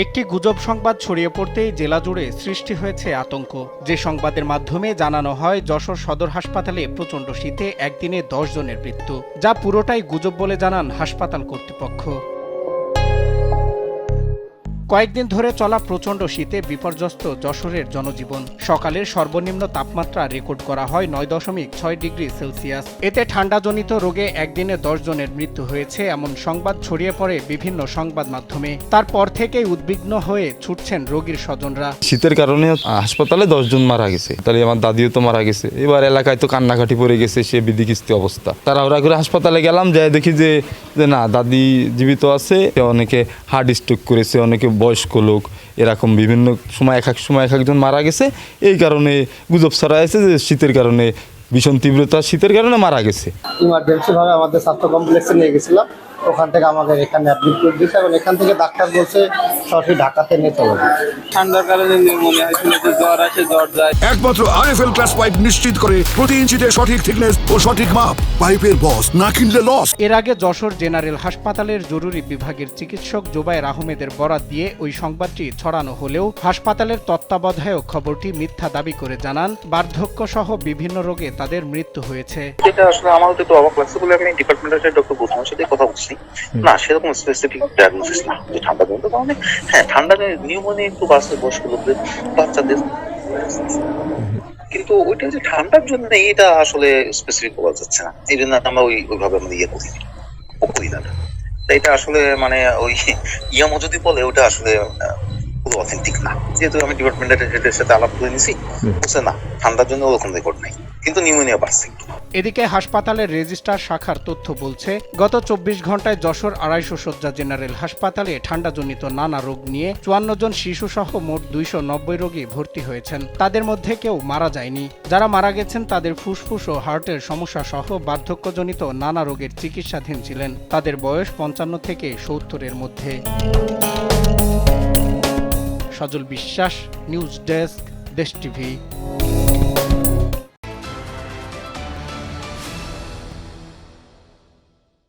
একটি গুজব সংবাদ ছড়িয়ে পড়তেই জেলা জুড়ে সৃষ্টি হয়েছে আতঙ্ক। যে সংবাদের মাধ্যমে জানানো হয় যশোর সদর হাসপাতালে প্রচণ্ড শীতে একদিনে 10 জনের মৃত্যু, যা পুরোটাই গুজব বলে জানান হাসপাতাল কর্তৃপক্ষ। কয়েকদিন ধরে চলা প্রচণ্ড শীতে বিপর্যস্ত যশোরের জনজীবন। সকালের সর্বনিম্ন তাপমাত্রা রেকর্ড করা হয় 9.6 ডিগ্রি সেলসিয়াস। এতে ঠান্ডাজনিত রোগে একদিনে 10 জনের মৃত্যু হয়েছে এমন সংবাদ ছড়িয়ে পড়ে বিভিন্ন সংবাদ মাধ্যমে। তারপর থেকেই উদ্বিগ্ন হয়ে ছুটছেন রোগীর স্বজনরা। শীতের কারণে হাসপাতালে 10 জন মারা গেছে, তাহলে আমার দাদিও তো মারা গেছে। এবার এলাকায় তো কান্নাকাটি পড়ে গেছে, সে বিধিকিস্তি অবস্থা। তাড়াহুড়া করে হাসপাতালে গেলাম, যাই দেখি যে না, দাদি জীবিত আছে। অনেকে হার্ট স্ট্রোক করেছে, অনেকে বয়স্ক লোক, এরকম বিভিন্ন সময় এক একজন মারা গেছে। এই কারণে গুজব ছড়াইছে যে শীতের কারণে, ভীষণ তীব্রতা শীতের কারণে মারা গেছে। ইমার্জেন্সি ভাবে আমাদের স্বাস্থ্য কমপ্লেক্সে নিয়ে গেছিলাম, ওখান থেকে আমাদের এখানে অ্যাডমিট করে দিয়েছে এবং এখান থেকে ডাক্তার বলছে সঠিক ঢাকাতে নিয়ে চলে যাবে। ঠান্ডার কারণে নিউমোনিয়া হয়েছিল, জ্বর আসে, জ্বর যায়। একমাত্র আরএফএল ক্লাস পাইপ নিশ্চিত করে প্রতি ইঞ্চিতে সঠিক থিকনেস ও সঠিক মাপ। পাইপের বস, না কিনলে লস। এর আগে যশোর জেনারেল হাসপাতালের জরুরি বিভাগের চিকিৎসক জুবায়ের আহমেদের বরাত দিয়ে ওই সংবাদটি ছড়ানো হলেও হাসপাতালের তত্ত্বাবধায়ক খবরটি মিথ্যা দাবি করে জানান বার্ধক্য সহ বিভিন্ন রোগে তাদের মৃত্যু হয়েছে। এটা আসলে আমারও তো একটু অবাক লাগছে বলে আমি ডিপার্টমেন্টের ডক্টর গৌতমের সাথে কথা বলছি। না, সেরকম স্পেসিফিক ডায়াগনোসিস না যে ঠান্ডা জনিত কারণে। হ্যাঁ, ঠান্ডা নিউমোনিয়া একটু বাড়ছে বয়স্ক লোকদের, বাচ্চাদের, কিন্তু ওইটা যে ঠান্ডার জন্য এটা আসলে স্পেসিফিক বলা যাচ্ছে না। এই জন্য আমরা ওইভাবে আমরা করি না। এটা আসলে মানে ওই ইয়ামো যদি বলে ওটা আসলে পুরো অথেন্টিক না। যেহেতু আমি ডিপার্টমেন্টের হেডের সাথে আলাপ করে নিছি, বলছে না, ঠান্ডার জন্য ওরকম রেকর্ড নাই, কিন্তু নিউমোনিয়া বাড়ছে। এদিকে হাসপাতালের রেজিস্ট্রার শাখার তথ্য বলছে গত 24 ঘন্টায় যশোর 250 শয্যা জেনারেল হাসপাতালে ঠান্ডাজনিত নানা রোগ নিয়ে 54 জন শিশু সহ মোট 290 রোগী ভর্তি হয়েছেন। তাদের মধ্যে কেউ মারা যায়নি। যারা মারা গেছেন তাদের ফুসফুস ও হার্টের সমস্যা সহ বার্ধক্যজনিত নানা রোগের চিকিৎসাধীন ছিলেন। তাদের বয়স 55 থেকে 70-এর মধ্যে। সজল বিশ্বাস, নিউজ ডেস্ক, দেশ টিভি।